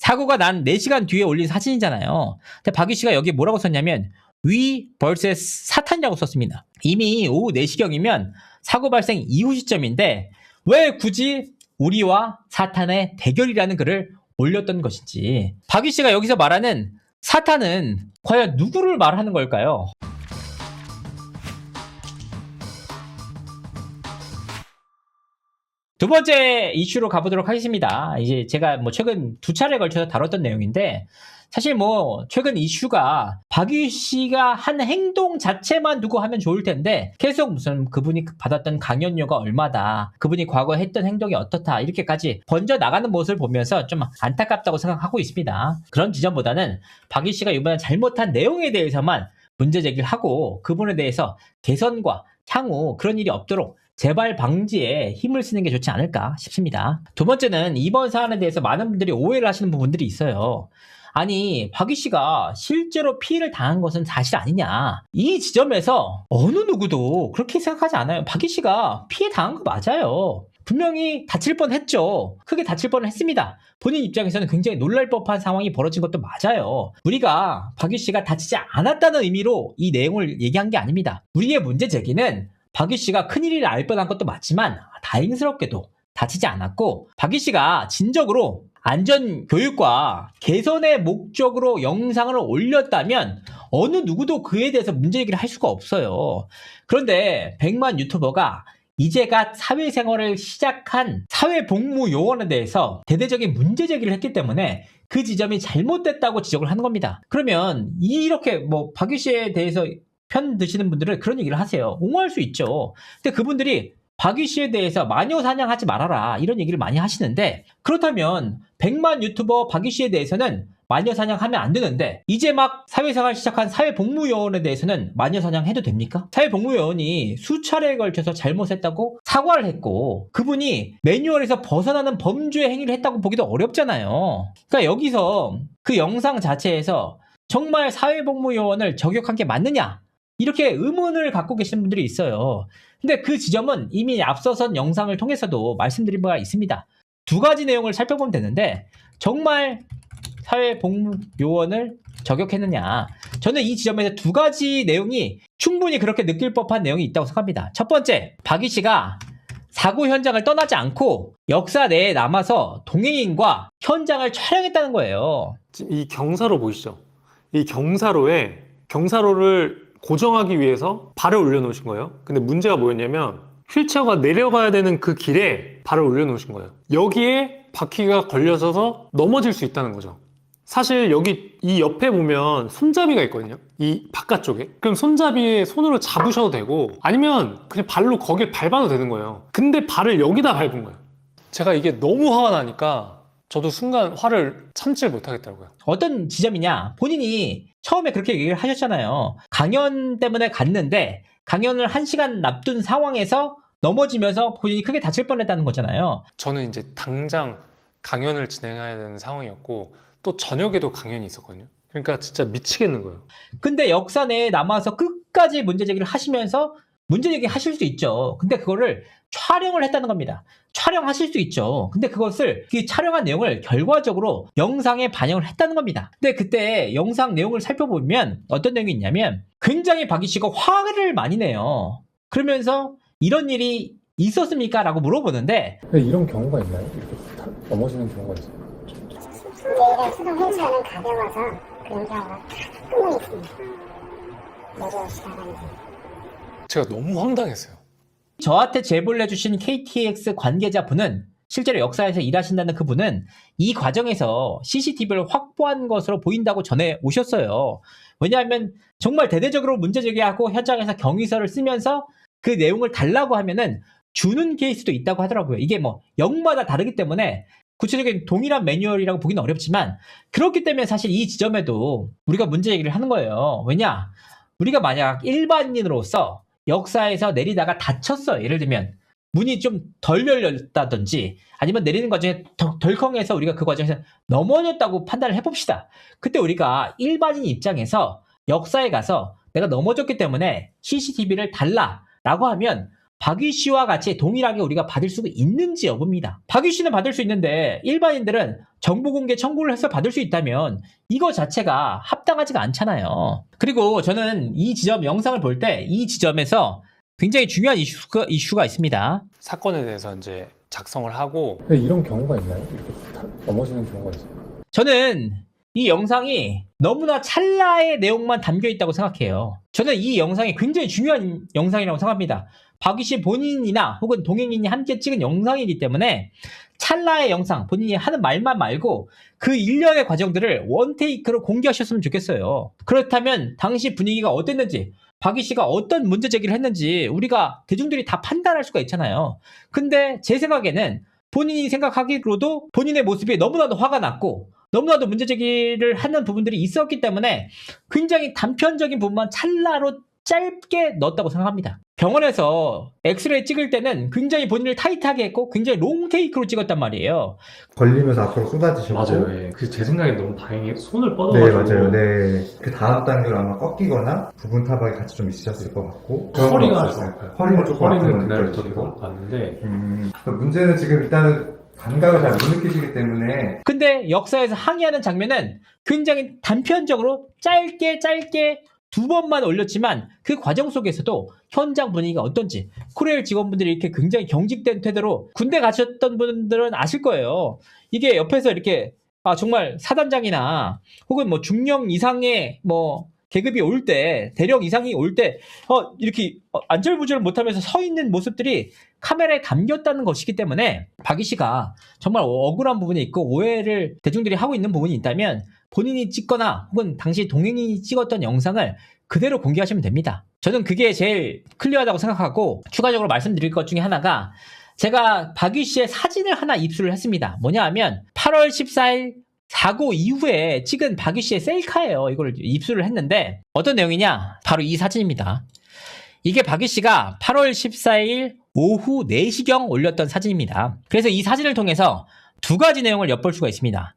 사고가 난 4시간 뒤에 올린 사진이잖아요. 근데 박유 씨가 여기 뭐라고 썼냐면 We vs 사탄이라고 썼습니다. 이미 오후 4시경이면 사고 발생 이후 시점인데 왜 굳이 우리와 사탄의 대결이라는 글을 올렸던 것인지. 박유 씨가 여기서 말하는 사탄은 과연 누구를 말하는 걸까요? 두 번째 이슈로 가보도록 하겠습니다. 이제 제가 최근 2차례에 걸쳐서 다뤘던 내용인데, 사실 최근 이슈가 박유 씨가 한 행동 자체만 두고 하면 좋을 텐데, 계속 무슨 그분이 받았던 강연료가 얼마다, 그분이 과거에 했던 행동이 어떻다, 이렇게까지 번져 나가는 모습을 보면서 좀 안타깝다고 생각하고 있습니다. 그런 지점보다는 박유 씨가 이번에 잘못한 내용에 대해서만 문제 제기를 하고, 그분에 대해서 개선과 향후 그런 일이 없도록 재발 방지에 힘을 쓰는 게 좋지 않을까 싶습니다. 두 번째는 이번 사안에 대해서 많은 분들이 오해를 하시는 부분들이 있어요. 아니, 박유 씨가 실제로 피해를 당한 것은 사실 아니냐. 이 지점에서 어느 누구도 그렇게 생각하지 않아요. 박유 씨가 피해 당한 거 맞아요. 분명히 다칠 뻔했죠. 크게 다칠 뻔했습니다. 본인 입장에서는 굉장히 놀랄 법한 상황이 벌어진 것도 맞아요. 우리가 박유 씨가 다치지 않았다는 의미로 이 내용을 얘기한 게 아닙니다. 우리의 문제 제기는 박유 씨가 큰일을 알 뻔한 것도 맞지만 다행스럽게도 다치지 않았고, 박유 씨가 진정으로 안전교육과 개선의 목적으로 영상을 올렸다면 어느 누구도 그에 대해서 문제 제기를 할 수가 없어요. 그런데 100만 유튜버가 이제갓 사회생활을 시작한 사회복무요원에 대해서 대대적인 문제 제기를 했기 때문에 그 지점이 잘못됐다고 지적을 하는 겁니다. 그러면 이렇게 박유 씨에 대해서 편 드시는 분들은 그런 얘기를 하세요. 옹호할 수 있죠. 근데 그분들이 박유 씨에 대해서 마녀 사냥하지 말아라, 이런 얘기를 많이 하시는데, 그렇다면 100만 유튜버 박유 씨에 대해서는 마녀 사냥하면 안 되는데, 이제 막 사회생활 시작한 사회복무요원에 대해서는 마녀 사냥해도 됩니까? 사회복무요원이 수차례에 걸쳐서 잘못했다고 사과를 했고, 그분이 매뉴얼에서 벗어나는 범죄 행위를 했다고 보기도 어렵잖아요. 그러니까 여기서 그 영상 자체에서 정말 사회복무요원을 저격한 게 맞느냐, 이렇게 의문을 갖고 계시는 분들이 있어요. 근데 그 지점은 이미 앞서선 영상을 통해서도 말씀드린 바가 있습니다. 두 가지 내용을 살펴보면 되는데, 정말 사회복무요원을 저격했느냐. 저는 이 지점에서 두 가지 내용이 충분히 그렇게 느낄 법한 내용이 있다고 생각합니다. 첫 번째, 박유 씨가 사고 현장을 떠나지 않고 역사 내에 남아서 동행인과 현장을 촬영했다는 거예요. 이 경사로 보이시죠? 이 경사로를 고정하기 위해서 발을 올려놓으신 거예요. 근데 문제가 뭐였냐면 휠체어가 내려가야 되는 그 길에 발을 올려놓으신 거예요. 여기에 바퀴가 걸려서 넘어질 수 있다는 거죠. 사실 여기 이 옆에 보면 손잡이가 있거든요. 이 바깥쪽에. 그럼 손잡이에 손으로 잡으셔도 되고, 아니면 그냥 발로 거길 밟아도 되는 거예요. 근데 발을 여기다 밟은 거예요. 제가 이게 너무 화가 나니까 저도 순간 화를 참지를 못하겠더라고요. 어떤 지점이냐, 본인이 처음에 그렇게 얘기를 하셨잖아요. 강연 때문에 갔는데 강연을 1시간 앞둔 상황에서 넘어지면서 본인이 크게 다칠 뻔했다는 거잖아요. 저는 이제 당장 강연을 진행해야 되는 상황이었고, 또 저녁에도 강연이 있었거든요. 그러니까 진짜 미치겠는 거예요. 근데 역사 내에 남아서 끝까지 문제 제기를 하시면서 문제 제기 하실 수 있죠. 근데 그거를 촬영을 했다는 겁니다. 촬영하실 수 있죠. 근데 그것을 그 촬영한 내용을 결과적으로 영상에 반영을 했다는 겁니다. 근데 그때 영상 내용을 살펴보면 어떤 내용이 있냐면, 굉장히 박유 씨가 화를 많이 내요. 그러면서 이런 일이 있었습니까? 라고 물어보는데, 이런 경우가 있나요? 이렇게 넘어지는 경우가 있어요? 내일의 수동 휠체어는 가벼워서 그런 경우가 가끔은 있습니다. 내려오시다가 제가 너무 황당했어요. 저한테 제보를 해주신 KTX 관계자분은, 실제로 역사에서 일하신다는 그분은 이 과정에서 CCTV를 확보한 것으로 보인다고 전해 오셨어요. 왜냐하면 정말 대대적으로 문제 제기하고 현장에서 경위서를 쓰면서 그 내용을 달라고 하면은 주는 케이스도 있다고 하더라고요. 이게 역마다 다르기 때문에 구체적인 동일한 매뉴얼이라고 보기는 어렵지만, 그렇기 때문에 사실 이 지점에도 우리가 문제 제기를 하는 거예요. 왜냐? 우리가 만약 일반인으로서 역사에서 내리다가 다쳤어요. 예를 들면 문이 좀 덜 열렸다든지, 아니면 내리는 과정에 덜컹해서 우리가 그 과정에서 넘어졌다고 판단을 해봅시다. 그때 우리가 일반인 입장에서 역사에 가서 내가 넘어졌기 때문에 CCTV를 달라라고 하면 박유 씨와 같이 동일하게 우리가 받을 수 있는지 여부입니다. 박유 씨는 받을 수 있는데 일반인들은 정보공개 청구를 해서 받을 수 있다면 이거 자체가 합당하지가 않잖아요. 그리고 저는 이 지점 영상을 볼 때 이 지점에서 굉장히 중요한 이슈가 있습니다. 사건에 대해서 이제 작성을 하고 근데 이런 경우가 있나요? 이렇게 넘어지는 경우가 있어요. 저는 이 영상이 너무나 찰나의 내용만 담겨 있다고 생각해요. 저는 이 영상이 굉장히 중요한 영상이라고 생각합니다. 박유 씨 본인이나 혹은 동행인이 함께 찍은 영상이기 때문에 찰나의 영상, 본인이 하는 말만 말고 그 일련의 과정들을 원테이크로 공개하셨으면 좋겠어요. 그렇다면 당시 분위기가 어땠는지, 박유 씨가 어떤 문제 제기를 했는지 우리가 대중들이 다 판단할 수가 있잖아요. 근데 제 생각에는 본인이 생각하기로도 본인의 모습이 너무나도 화가 났고 너무나도 문제 제기를 하는 부분들이 있었기 때문에 굉장히 단편적인 부분만 찰나로 짧게 넣었다고 생각합니다. 병원에서 엑스레이 찍을 때는 굉장히 본인을 타이트하게 했고 굉장히 롱테이크로 찍었단 말이에요. 걸리면서 앞으로 쏟아지시고. 맞아요. 예. 그 제 생각에 너무 다행히 손을 네, 뻗어가지고 맞아요. 네. 그 다음 단계로 아마 꺾이거나 부분 타박이 같이 좀 있으셨을 것 같고. 허리가 허리는 조금 허리는 아픈 그날 건 더 느껴지고. 봤는데 그러니까 문제는 지금 일단은 감각을 잘 못 느끼시기 때문에. 근데 역사에서 항의하는 장면은 굉장히 단편적으로 짧게 두 번만 올렸지만 그 과정 속에서도 현장 분위기가 어떤지 코레일 직원분들이 이렇게 굉장히 경직된 태도로 군대 가셨던 분들은 아실 거예요. 이게 옆에서 이렇게 정말 사단장이나 혹은 뭐 중령 이상의 뭐 계급이 올 때, 대령 이상이 올 때 이렇게 안절부절 못하면서 서 있는 모습들이 카메라에 담겼다는 것이기 때문에 박유 씨가 정말 억울한 부분이 있고 오해를 대중들이 하고 있는 부분이 있다면 본인이 찍거나 혹은 당시 동행이 찍었던 영상을 그대로 공개하시면 됩니다. 저는 그게 제일 클리어하다고 생각하고 추가적으로 말씀드릴 것 중에 하나가 제가 박유 씨의 사진을 하나 입수를 했습니다. 뭐냐 하면 8월 14일 사고 이후에 찍은 박유 씨의 셀카예요. 이걸 입수를 했는데 어떤 내용이냐? 바로 이 사진입니다. 이게 박유 씨가 8월 14일 오후 4시경 올렸던 사진입니다. 그래서 이 사진을 통해서 두 가지 내용을 엿볼 수가 있습니다.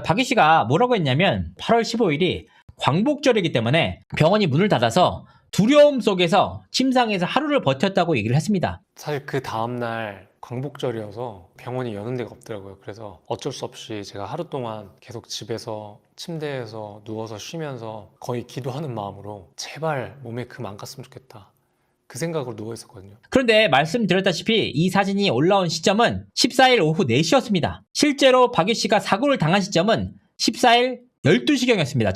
박유 씨가 뭐라고 했냐면 8월 15일이 광복절이기 때문에 병원이 문을 닫아서 두려움 속에서 침상에서 하루를 버텼다고 얘기를 했습니다. 사실 그 다음날 광복절이어서 병원이 여는 데가 없더라고요. 그래서 어쩔 수 없이 제가 하루 동안 계속 집에서 침대에서 누워서 쉬면서 거의 기도하는 마음으로 제발 몸에 금 안 갔으면 좋겠다. 그 생각으로 누워 있었거든요. 그런데 말씀드렸다시피 이 사진이 올라온 시점은 14일 오후 4시였습니다. 실제로 박유 씨가 사고를 당한 시점은 14일 12시경이었습니다.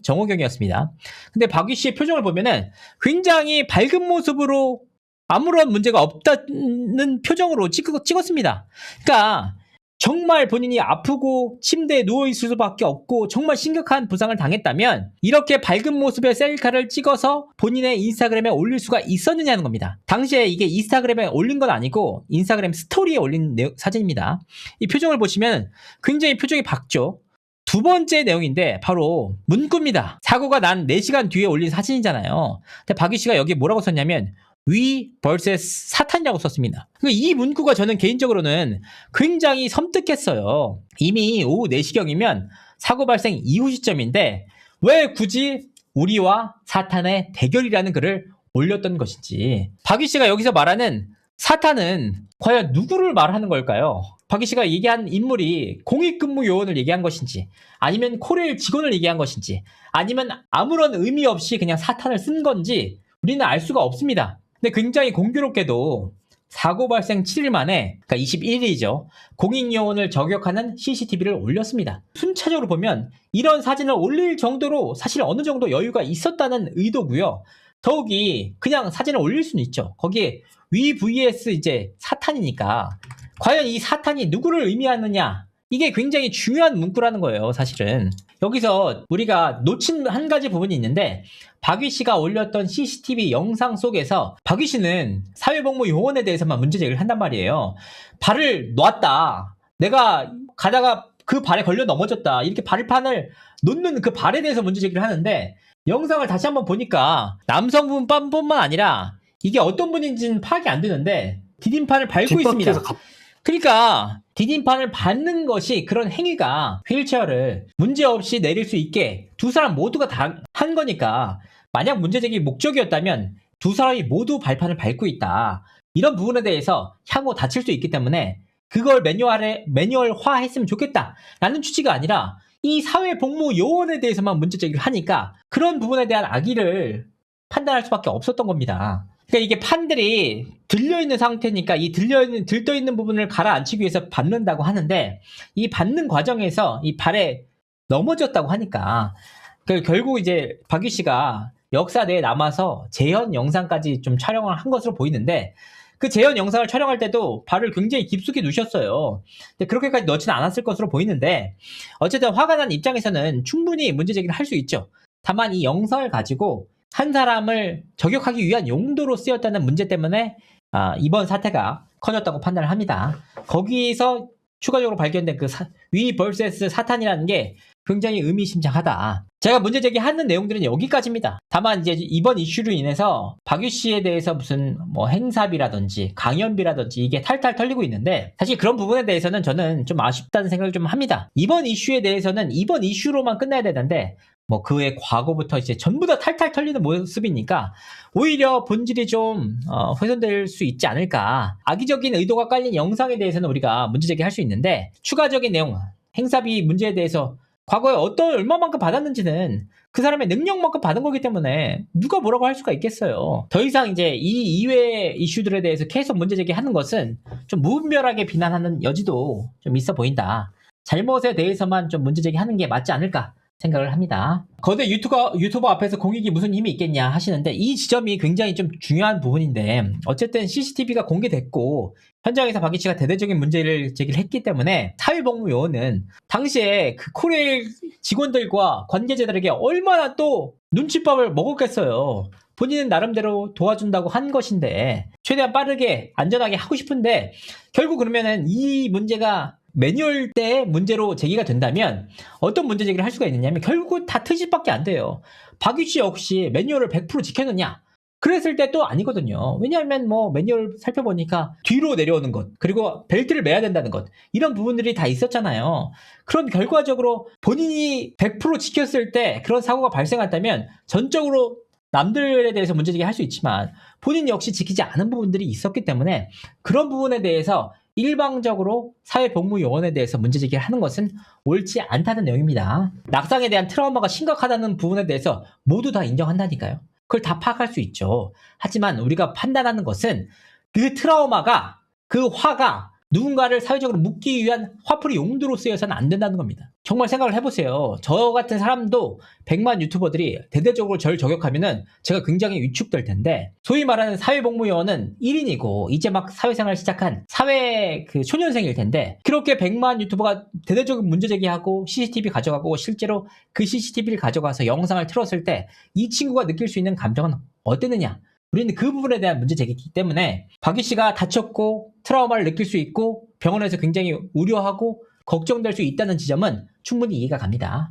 정오경이었습니다. 근데 박유 씨의 표정을 보면은 굉장히 밝은 모습으로 아무런 문제가 없다는 표정으로 찍었습니다. 그러니까 정말 본인이 아프고 침대에 누워있을 수밖에 없고 정말 심각한 부상을 당했다면 이렇게 밝은 모습의 셀카를 찍어서 본인의 인스타그램에 올릴 수가 있었느냐는 겁니다. 당시에 이게 인스타그램에 올린 건 아니고 인스타그램 스토리에 올린 사진입니다. 이 표정을 보시면 굉장히 표정이 밝죠. 두 번째 내용인데 바로 문구입니다. 사고가 난 4시간 뒤에 올린 사진이잖아요. 근데 박유 씨가 여기 뭐라고 썼냐면 We vs 사탄이라고 썼습니다. 이 문구가 저는 개인적으로는 굉장히 섬뜩했어요. 이미 오후 4시경이면 사고 발생 이후 시점인데 왜 굳이 우리와 사탄의 대결이라는 글을 올렸던 것인지. 박유 씨가 여기서 말하는 사탄은 과연 누구를 말하는 걸까요? 박유 씨가 얘기한 인물이 공익근무 요원을 얘기한 것인지 아니면 코레일 직원을 얘기한 것인지 아니면 아무런 의미 없이 그냥 사탄을 쓴 건지 우리는 알 수가 없습니다. 근데 굉장히 공교롭게도 사고 발생 7일 만에, 그러니까 21일이죠. 공익요원을 저격하는 CCTV를 올렸습니다. 순차적으로 보면 이런 사진을 올릴 정도로 사실 어느 정도 여유가 있었다는 의도고요. 더욱이 그냥 사진을 올릴 수는 있죠. 거기에 위 vs 이제 사탄이니까 과연 이 사탄이 누구를 의미하느냐? 이게 굉장히 중요한 문구라는 거예요, 사실은. 여기서 우리가 놓친 한 가지 부분이 있는데 박유 씨가 올렸던 CCTV 영상 속에서 박유 씨는 사회복무 요원에 대해서만 문제 제기를 한단 말이에요. 발을 놨다. 내가 가다가 그 발에 걸려 넘어졌다. 이렇게 발판을 놓는 그 발에 대해서 문제 제기를 하는데 영상을 다시 한번 보니까 남성분뿐만 아니라 이게 어떤 분인지는 파악이 안 되는데 디딤판을 밟고 있습니다. 그러니까 디딤판을 밟는 것이 그런 행위가 휠체어를 문제없이 내릴 수 있게 두 사람 모두가 다 한 거니까 만약 문제제기 목적이었다면 두 사람이 모두 발판을 밟고 있다. 이런 부분에 대해서 향후 다칠 수 있기 때문에 그걸 매뉴얼화했으면 좋겠다라는 취지가 아니라 이 사회복무요원에 대해서만 문제제기를 하니까 그런 부분에 대한 악의를 판단할 수밖에 없었던 겁니다. 그러니까 이게 판들이 들려있는 상태니까 이 들떠있는 부분을 가라앉히기 위해서 받는다고 하는데 이 받는 과정에서 이 발에 넘어졌다고 하니까 결국 이제 박유 씨가 역사 내에 남아서 재현 영상까지 좀 촬영을 한 것으로 보이는데 그 재현 영상을 촬영할 때도 발을 굉장히 깊숙이 누셨어요. 근데 그렇게까지 넣지는 않았을 것으로 보이는데 어쨌든 화가 난 입장에서는 충분히 문제 제기를 할 수 있죠. 다만 이 영상을 가지고 한 사람을 저격하기 위한 용도로 쓰였다는 문제 때문에 이번 사태가 커졌다고 판단을 합니다. 거기서 추가적으로 발견된 그 위 vs 사탄이라는 게 굉장히 의미심장하다. 제가 문제 제기하는 내용들은 여기까지입니다. 다만 이제 이번 이슈로 인해서 박유 씨에 대해서 무슨 뭐 행사비라든지 강연비라든지 이게 탈탈 털리고 있는데 사실 그런 부분에 대해서는 저는 좀 아쉽다는 생각을 좀 합니다. 이번 이슈에 대해서는 이번 이슈로만 끝나야 되는데 뭐 그의 과거부터 이제 전부 다 탈탈 털리는 모습이니까 오히려 본질이 좀 훼손될 수 있지 않을까. 악의적인 의도가 깔린 영상에 대해서는 우리가 문제 제기할 수 있는데 추가적인 내용, 행사비 문제에 대해서 과거에 얼마만큼 받았는지는 그 사람의 능력만큼 받은 거기 때문에 누가 뭐라고 할 수가 있겠어요. 더 이상 이제 이 이외의 이슈들에 대해서 계속 문제 제기하는 것은 좀 무분별하게 비난하는 여지도 좀 있어 보인다. 잘못에 대해서만 좀 문제 제기하는 게 맞지 않을까 생각을 합니다. 거대 유튜버 앞에서 공익이 무슨 힘이 있겠냐 하시는데 이 지점이 굉장히 좀 중요한 부분인데 어쨌든 CCTV가 공개됐고 현장에서 박유 씨가 대대적인 문제를 제기를 했기 때문에 사회복무요원은 당시에 그 코레일 직원들과 관계자들에게 얼마나 또 눈칫밥을 먹었겠어요. 본인은 나름대로 도와준다고 한 것인데 최대한 빠르게 안전하게 하고 싶은데 결국 그러면은 이 문제가 매뉴얼 때 문제로 제기가 된다면 어떤 문제 제기를 할 수가 있느냐면 결국 다 트집밖에 안 돼요. 박유 씨 역시 매뉴얼을 100% 지켰느냐? 그랬을 때 또 아니거든요. 왜냐하면 뭐 매뉴얼 살펴보니까 뒤로 내려오는 것 그리고 벨트를 매야 된다는 것 이런 부분들이 다 있었잖아요. 그럼 결과적으로 본인이 100% 지켰을 때 그런 사고가 발생했다면 전적으로 남들에 대해서 문제제기 할 수 있지만 본인 역시 지키지 않은 부분들이 있었기 때문에 그런 부분에 대해서 일방적으로 사회복무요원에 대해서 문제제기를 하는 것은 옳지 않다는 내용입니다. 낙상에 대한 트라우마가 심각하다는 부분에 대해서 모두 다 인정한다니까요. 그걸 다 파악할 수 있죠. 하지만 우리가 판단하는 것은 그 트라우마가 그 화가 누군가를 사회적으로 묶기 위한 화풀이 용도로 쓰여서는 안 된다는 겁니다. 정말 생각을 해보세요. 저 같은 사람도 100만 유튜버들이 대대적으로 저를 저격하면은 제가 굉장히 위축될 텐데 소위 말하는 사회복무요원은 1인이고 이제 막 사회생활 시작한 사회 초년생일 텐데 그렇게 100만 유튜버가 대대적인 문제제기하고 CCTV 가져가고 실제로 그 CCTV를 가져가서 영상을 틀었을 때 이 친구가 느낄 수 있는 감정은 어땠느냐? 우리는 그 부분에 대한 문제 제기이기 때문에 박유 씨가 다쳤고 트라우마를 느낄 수 있고 병원에서 굉장히 우려하고 걱정될 수 있다는 지점은 충분히 이해가 갑니다.